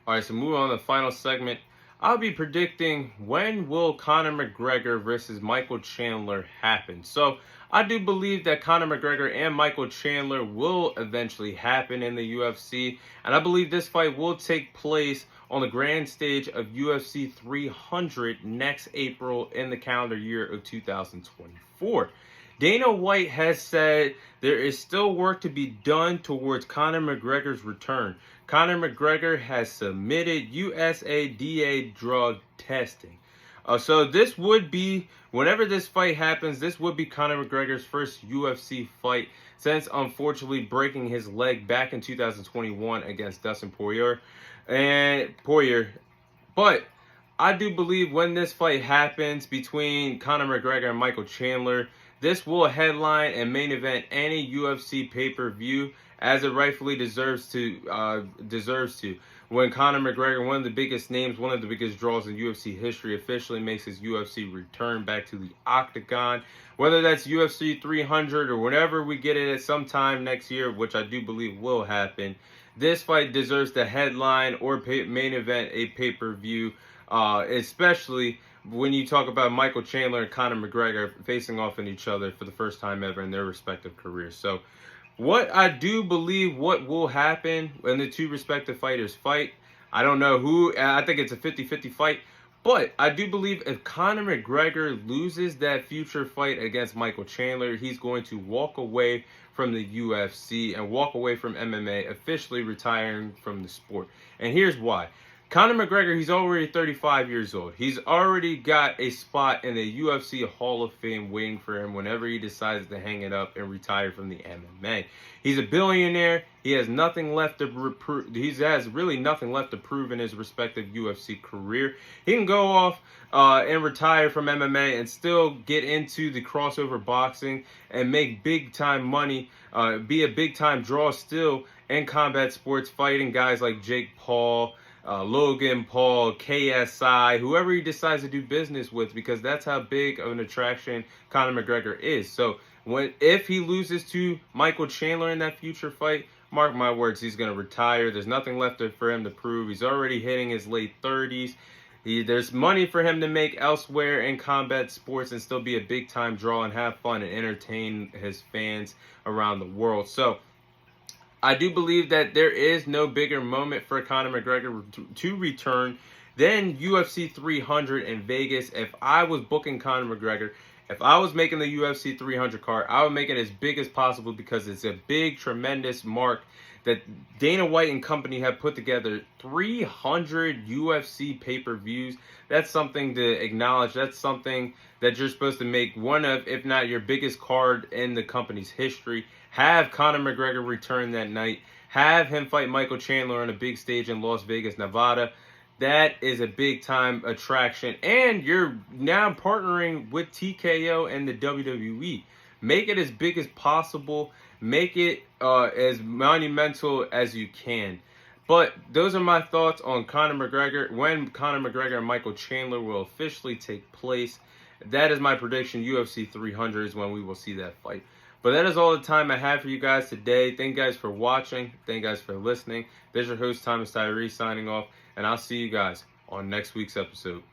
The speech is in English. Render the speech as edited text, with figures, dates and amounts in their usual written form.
All right, so moving on to the final segment. I'll be predicting when will Conor McGregor versus Michael Chandler happen. So I do believe that Conor McGregor and Michael Chandler will eventually happen in the UFC. And I believe this fight will take place on the grand stage of UFC 300 next April in the calendar year of 2024. Dana White has said there is still work to be done towards Conor McGregor's return. Conor McGregor has submitted USADA drug testing. So this would be, whenever this fight happens, this would be Conor McGregor's first UFC fight since unfortunately breaking his leg back in 2021 against Dustin Poirier. But I do believe when this fight happens between Conor McGregor and Michael Chandler, this will headline and main event any UFC pay-per-view as it rightfully deserves to. When Conor McGregor, one of the biggest names, one of the biggest draws in UFC history, officially makes his UFC return back to the octagon, whether that's UFC 300 or whenever we get it at some time next year, which I do believe will happen. This fight deserves the headline or main event a pay-per-view, especially when you talk about Michael Chandler and Conor McGregor facing off in each other for the first time ever in their respective careers. So what I do believe what will happen when the two respective fighters fight, I don't know who, I think it's a 50-50 fight, but I do believe if Conor McGregor loses that future fight against Michael Chandler, he's going to walk away from the UFC and walk away from MMA, officially retiring from the sport. And here's why. Conor McGregor, he's already 35 years old. He's already got a spot in the UFC Hall of Fame waiting for him whenever he decides to hang it up and retire from the MMA. He's a billionaire. He has nothing left to prove. He has really nothing left to prove in his respective UFC career. He can go off and retire from MMA and still get into the crossover boxing and make big time money, be a big time draw still in combat sports, fighting guys like Jake Paul, Logan Paul, KSI, whoever he decides to do business with, because that's how big of an attraction Conor McGregor is. So if he loses to Michael Chandler in that future fight, mark my words, he's going to retire. There's nothing left for him to prove. He's already hitting his late 30s. There's money for him to make elsewhere in combat sports and still be a big time draw and have fun and entertain his fans around the world. So I do believe that there is no bigger moment for Conor McGregor to return than UFC 300 in Vegas. If I was booking Conor McGregor, if I was making the UFC 300 card, I would make it as big as possible because it's a big, tremendous mark that Dana White and company have put together 300 UFC pay-per-views. That's something to acknowledge. That's something that you're supposed to make one of, if not your biggest card in the company's history. Have Conor McGregor return that night. Have him fight Michael Chandler on a big stage in Las Vegas, Nevada. That is a big time attraction. And you're now partnering with TKO and the WWE. Make it as big as possible. Make it as monumental as you can. But those are my thoughts on Conor McGregor. When Conor McGregor and Michael Chandler will officially take place, that is my prediction. UFC 300 is when we will see that fight. But that is all the time I have for you guys today. Thank you guys for watching. Thank you guys for listening. This is your host, Thomas Tyree, signing off. And I'll see you guys on next week's episode.